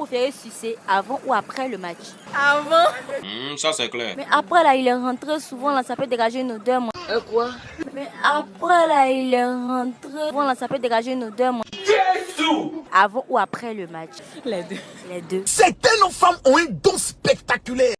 préférez sucer avant ou après le match? Avant. Ça c'est clair. Mais après là, il est rentré souvent là, ça peut dégager une odeur. Moi. Quoi? Mais après là, il est rentré souvent là, ça peut dégager une odeur. Moi. Avant ou après le match? Les deux. Les deux. Certaines femmes ont un don spectaculaire.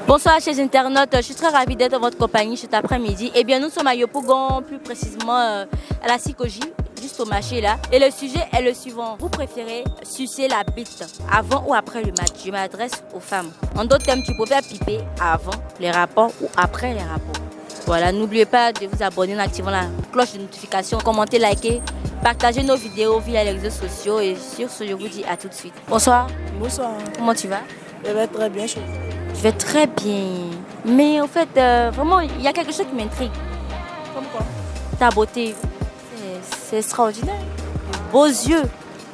Bonsoir chers internautes, je suis très ravie d'être dans votre compagnie cet après-midi. Eh bien nous sommes à Yopougon, plus précisément à la Sikoji, juste au marché là. Et le sujet est le suivant. Vous préférez sucer la bite avant ou après le match? Je m'adresse aux femmes. En d'autres termes, tu peux faire piper avant les rapports ou après les rapports. Voilà, n'oubliez pas de vous abonner en activant la cloche de notification, commenter, liker, partager nos vidéos via les réseaux sociaux. Et sur ce, je vous dis à tout de suite. Bonsoir. Bonsoir. Comment tu vas? Je vais très bien chez vous. Je vais très bien. Mais en fait, vraiment, il y a quelque chose qui m'intrigue. Comme quoi? Ta beauté, c'est extraordinaire. De beaux yeux.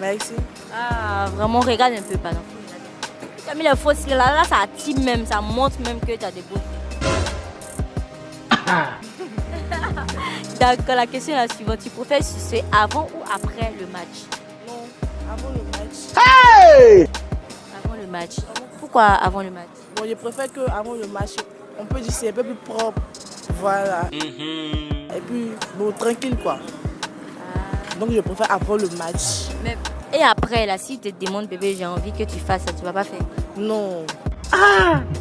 Merci. Ah, vraiment, regarde un peu, pardon. Tu as mis le faux cils là, ça attire même, ça montre même que tu as des beaux yeux. D'accord, la question est la suivante. Tu préfères sucer avant ou après le match? Non, avant le match. Hey! Avant le match. Pourquoi avant le match? Bon, je préfère qu'avant le match, on peut dire c'est un peu plus propre. Voilà. Et puis, bon, tranquille quoi. Donc je préfère avant le match. Mais, et après, là, si tu te demandes, bébé, j'ai envie que tu fasses ça, tu vas pas faire? Non.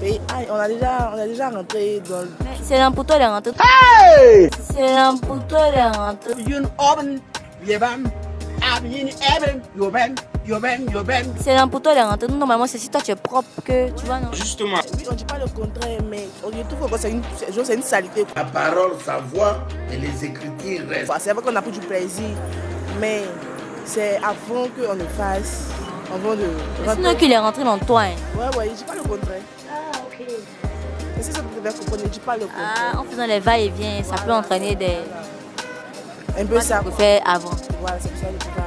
Mais, on a déjà rentré dans le... Mais c'est l'un pour toi les rentrées. Hey! C'est l'un pour toi les rentrées. C'est l'un pour toi les rentrées. Normalement, c'est si toi tu es propre que tu vois, non? Justement. Oui, on ne dit pas le contraire, mais je trouve que c'est une saleté. La parole, sa voix et les écritures restent. C'est vrai qu'on a pris du plaisir, mais c'est avant qu'on le fasse. Avant de Sinon qu'il est rentré dans toi. Hein. Ouais, je dis pas le contraire. Ah, ok. Mais c'est ça que vous devez comprendre, je dis pas le contraire. Ah, en faisant les va-et-vient, ça peut entraîner des... Un peu ça. Tu peux faire avant. Voilà, c'est pour ça que je peux faire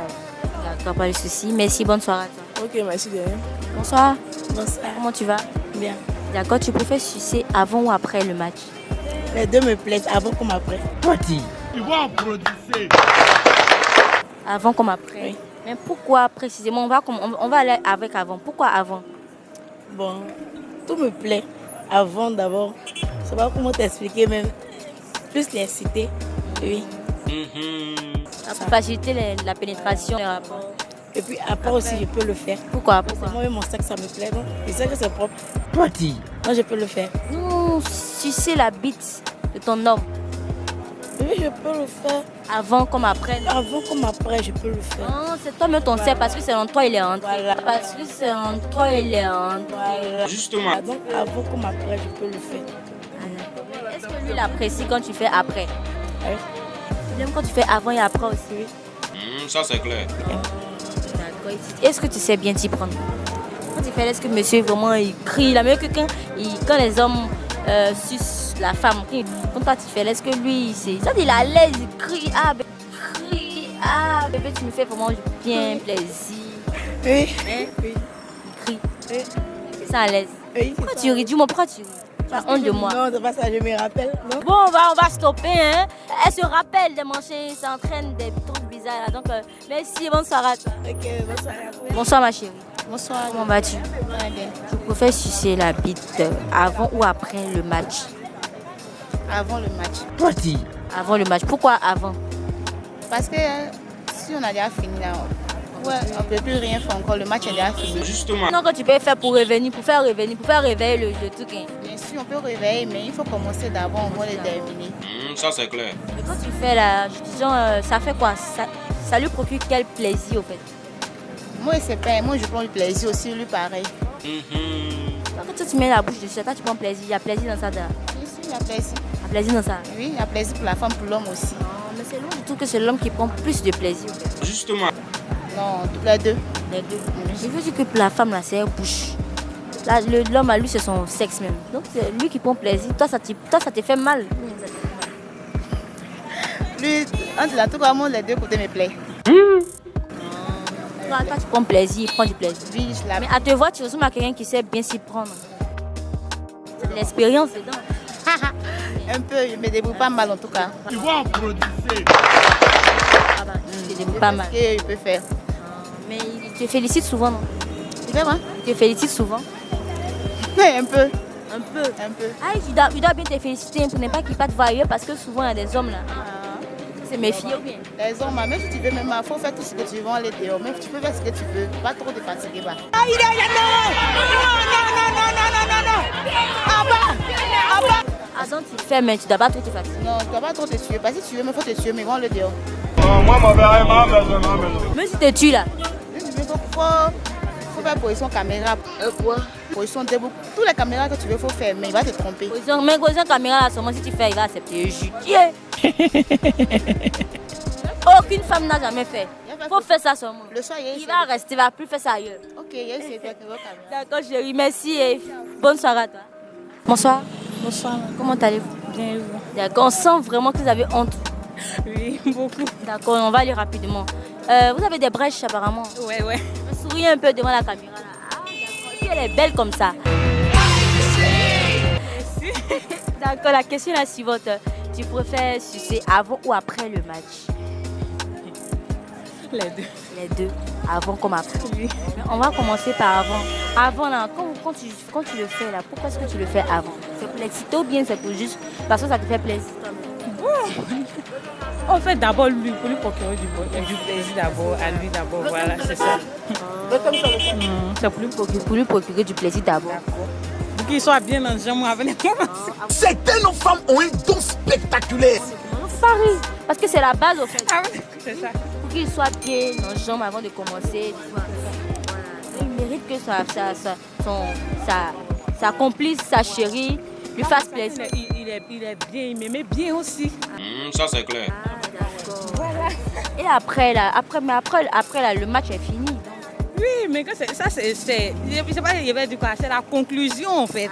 D'accord, pas de souci. Merci, bonne soirée à toi. avant. Ok, merci de rien. Bonsoir. Bonsoir. Comment tu vas? Bien. D'accord, tu préfères sucer avant ou après le match? Les deux me plaisent, avant comme après. Tu vas en produire. Avant comme après? Oui. Mais pourquoi précisément? On va aller avec avant. Pourquoi avant? Bon, tout me plaît. Avant d'abord, je sais pas comment t'expliquer même. Plus les cités. Oui. Ça peut faciliter la pénétration des rapports. Et puis après aussi, je peux le faire. Pourquoi? Moi-même, mon sac, ça me plaît. Donc, je sais que c'est propre. Moi, je peux le faire. Non, sucer la bite de ton homme. Oui, je peux le faire. Avant comme après. Avant comme après, je peux le faire. Non, c'est toi-même ton sait parce que c'est en toi il est rentré. Voilà. Parce que c'est en toi il est rentré. Voilà. Justement. Donc, avant comme après, je peux le faire. Est-ce que lui il apprécie quand tu fais après? Oui. Il aime quand tu fais avant et après aussi. Ça c'est clair. D'accord. Est-ce que tu sais bien t'y prendre? Quand tu fais, est-ce que monsieur vraiment il crie? La meilleure que quand les hommes sucent la femme, quand toi tu fais, est-ce que lui il est à l'aise, il crie, bébé tu me fais vraiment bien plaisir. Oui. Hein? Oui. Il crie. Oui. C'est ça à l'aise. Oui, Pourquoi tu ris? Dis-moi pourquoi tu ris? Tu as honte de moi. Non, c'est pas ça, je me rappelle. Non? Bon, on va stopper. Hein? Elle se rappelle des manchettes, ça entraîne des trucs bizarres. Là. Donc, merci, bonsoir à toi. Ok, bonsoir. Bonsoir, ma chérie. Bonsoir. Comment vas-tu? Très bien. Tu préfères sucer la bite avant ou après le match? Avant le match. Avant le match. Pourquoi avant? Parce que si on a déjà fini là, on ne peut plus rien faire encore. Le match est déjà fini. Justement. Non, quand tu peux faire pour faire réveiller le truc. Hein. Bien sûr, on peut réveiller, mais il faut commencer d'abord, on va le terminer. Ça c'est clair. Et quand tu fais là, disons, ça fait quoi? Ça lui procure quel plaisir au fait? Moi, c'est pas. Moi, je prends le plaisir aussi, lui pareil. Quand toi, tu mets la bouche dessus, toi tu prends plaisir. Il y a plaisir dans ça. Bien sûr, il y a plaisir. Il y a plaisir dans ça. Oui, il y a plaisir pour la femme, pour l'homme aussi. Non, mais c'est loin du tout que c'est l'homme qui prend plus de plaisir. Justement. Non, tous les deux. Les deux. Je veux dire que pour la femme, là, c'est la bouche. Là, l'homme, à lui, c'est son sexe même. Donc, c'est lui qui prend plaisir. Toi, ça te fait mal. Lui, entre tout cas, moi, les deux côtés me plaisent. Toi, tu prends plaisir, il prend du plaisir. Oui, je la Mais à te voir, tu ressembles à quelqu'un qui sait bien s'y prendre. C'est de l'expérience dedans. Un peu, je me débrouille pas mal en tout cas. Tu vois en producer. Ah bah, tu te débrouilles pas mal. Ce que je peux faire. Mais il te félicite souvent, non? Tu fais quoi? Il te félicite souvent. Un peu. Un peu. Un peu. Ah, il doit bien te féliciter pour ne pas qu'il parte voir ailleurs parce que souvent il y a des hommes là. C'est méfier ou bien? Les hommes, même si tu veux, même, il faut faire tout ce que tu veux, on les dehors. Même tu peux faire ce que tu veux. Pas trop te fatiguer. Bah. Ah donc tu fais mais tu dois pas trop te fatiguer. Non, tu ne dois pas trop te tuer. Parce que si tu veux, il faut te tuer, mais on le dehors. Même si tu te tues là. Si tu veux, faut faire position caméra. Quoi? Position debout. Toutes les caméras que tu veux, il faut faire, mais il va te tromper. Mais position caméra là seulement si tu fais il va accepter. Aucune femme n'a jamais fait. Faut faire ça seulement. Le soir, Il va rester, il va plus faire ça ailleurs. Ok, il y a essayé de faire caméra. D'accord chérie, merci et bonne soirée à toi. Bonsoir. Bonsoir. Comment allez-vous? Bien, vous? D'accord, on sent vraiment que vous avez honte. Oui, beaucoup. D'accord, on va aller rapidement. Vous avez des brèches apparemment. Ouais. Souriez un peu devant la caméra là. Ah d'accord, puis elle est belle comme ça. D'accord, la question est la suivante. Tu préfères sucer avant ou après le match? Les deux. Les deux, avant comme après. Oui. On va commencer par avant. Avant là, quand tu le fais là, pourquoi est-ce que tu le fais avant? C'est pour l'exciter ou bien c'est pour juste parce que ça te fait plaisir? On fait d'abord lui, pour lui procurer du plaisir d'abord, à lui d'abord, voilà, c'est ça. C'est pour lui procurer du plaisir d'abord. Pour qu'il soit bien dans le jambes avant de commencer. Certaines femmes ont un don spectaculaire. Paris, parce que c'est la base au fait. C'est ça. Pour qu'il soit bien dans les jambes avant de commencer. Voilà. Il mérite que sa complice, sa chérie, lui fasse plaisir. Il est bien, il m'aimait bien aussi. Ça c'est clair. Voilà. Et après là, le match est fini. Donc. Oui, mais que ça c'est, je sais pas, il va dire quoi, c'est la conclusion en fait.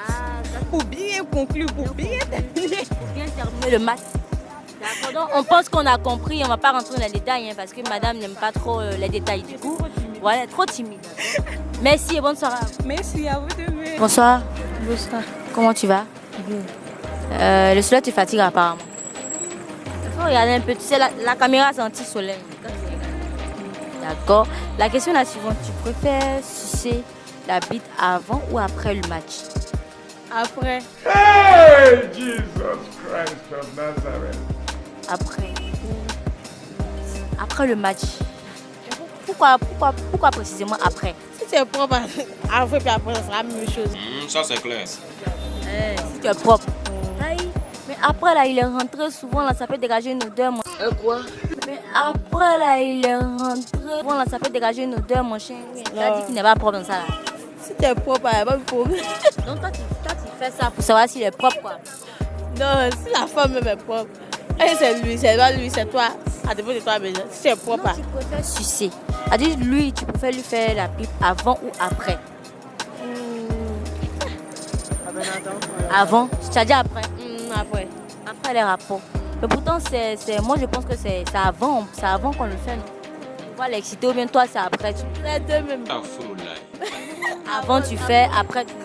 Pour bien conclure, pour bien terminer. Pour bien terminer le match. D'accord, donc on pense qu'on a compris, on va pas rentrer dans les détails parce que madame n'aime pas trop les détails du coup. Voilà, trop timide. Merci et bonne soirée. Merci à vous de même. Bonsoir. Bonsoir. Comment tu vas? Bien. Le soleil te fatigue apparemment. Il faut regarder un peu, tu sais, la caméra c'est anti-soleil. D'accord. La question est la suivante, tu préfères sucer la bite avant ou après le match? Après. Hey, Jesus Christ of Nazareth. Après le match. Pourquoi précisément après? Si tu es propre, après puis après, ça sera la même chose. Ça c'est clair. Si tu es propre. Aïe. Mais après là, il est rentré souvent là, ça peut dégager une odeur. Quoi? Mais après là, il est rentré souvent là, ça peut dégager une odeur, mon chien. Tu as dit qu'il n'est pas propre dans ça là. Si tu es propre, elle va pas propre. Donc toi, tu fais ça pour savoir s'il est propre quoi. Non, si la femme même est propre, et c'est lui, c'est pas lui, c'est toi. À dépend de toi, mais si tu es propre. Non, tu préfères sucer. C'est-à-dire lui, tu préfères lui faire la pipe avant ou après? Avant? Tu as dit après? Après. Après les rapports. Mais pourtant, moi je pense que c'est avant qu'on le fait. Non? Tu vois l'exciter ou bien toi c'est après. Les deux même. Ah, fou là. Avant tu fais, après tu le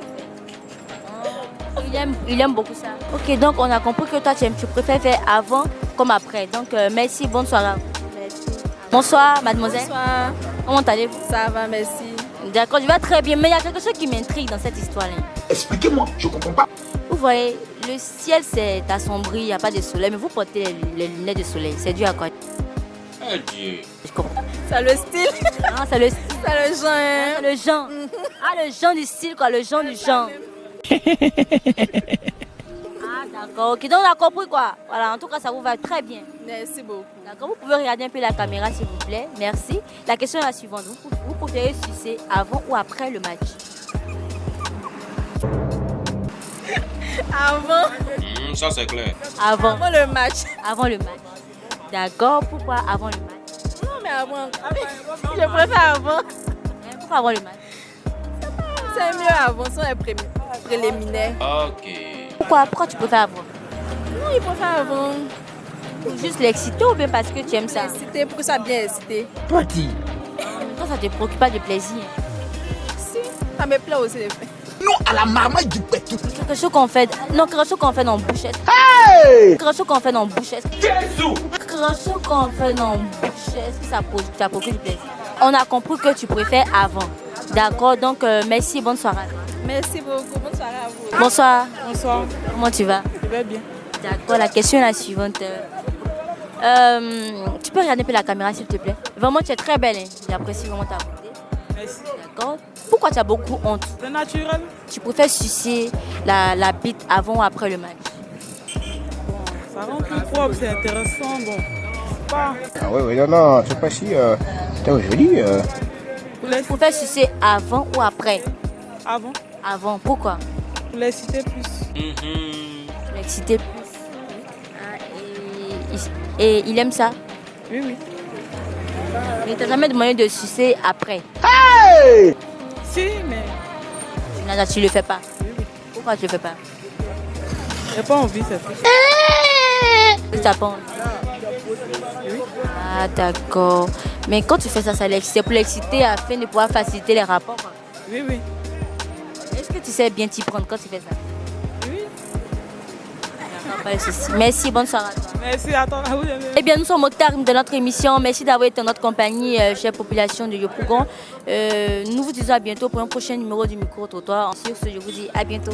fais. Il aime beaucoup ça. Ok, donc on a compris que toi tu préfères faire avant comme après. Donc merci, bonne soirée. Merci. Bonsoir mademoiselle. Bonsoir. Comment allez-vous? Ça va, merci. D'accord, je vais très bien. Mais il y a quelque chose qui m'intrigue dans cette histoire-là. Expliquez-moi, je comprends pas. Vous voyez, le ciel c'est assombri, il n'y a pas de soleil, mais vous portez les lunettes de soleil. C'est dû à quoi? Oh Dieu. Je comprends. C'est le style. Ah, c'est le style. C'est le genre. Hein? C'est le genre. Ah, le genre du style, quoi, le genre du genre. Ah, d'accord. Ok, donc on a compris quoi. Voilà, en tout cas, ça vous va très bien. Merci beaucoup. D'accord, vous pouvez regarder un peu la caméra, s'il vous plaît. Merci. La question est la suivante. Vous préférez sucer avant ou après le match? Avant. Ça c'est clair. Avant. Avant le match. Avant le match. D'accord, pourquoi avant le match? Non, mais avant. Je préfère avant. Pourquoi avant le match? C'est mieux avant, sans les préliminaires. Ok. Pourquoi tu préfères avant? Non, il préfère avant. Pour juste l'exciter ou bien parce que tu aimes ça? Excité, pour que ça bien excité. Petit. Toi, ça te préoccupe pas de plaisir. Si, ça me plaît aussi les faits. Non à la marmaille du pétou. Quelque chose qu'on fait. Non, quelque chose qu'on fait dans bouchette. Quelque chose qu'on fait dans bouchette. Quelque chose qu'on fait dans bouchette. Ça procure du plaisir. On a compris que tu préfères avant. D'accord, donc merci, bonne soirée. Merci beaucoup. Bonne soirée à vous. Bonsoir. Bonsoir. Comment tu vas? Je vais bien. D'accord, la question est la suivante. Tu peux regarder un peu la caméra s'il te plaît? Vraiment, tu es très belle. Hein. J'apprécie vraiment ta beauté. Merci. D'accord. Pourquoi tu as beaucoup honte? C'est naturel. Tu préfères sucer la bite avant ou après le match? Bon, ça rend plus propre, c'est intéressant. Bon, pas. Ah oui, non, c'est pas si... C'était joli. Tu préfères sucer avant ou après? Avant. Avant, pourquoi? Pour l'exciter plus. Pour l'exciter plus. Et il aime ça? Oui. Mais tu n'as jamais demandé de sucer après? Si, mais Tu ne le fais pas? Pourquoi tu ne le fais pas? j'ai pas envie, c'est tout. Tu n'as pas envie? Ah d'accord. Mais quand tu fais ça, c'est pour l'exciter afin de pouvoir faciliter les rapports. Quoi. Oui. Est-ce que tu sais bien t'y prendre quand tu fais ça? Oui. Pas de souci. Merci, bonne soirée à toi. Merci à toi. Eh bien, nous sommes au terme de notre émission. Merci d'avoir été en notre compagnie, chère population de Yopougon. Nous vous disons à bientôt pour un prochain numéro du micro-trottoir. Sur ce, je vous dis à bientôt.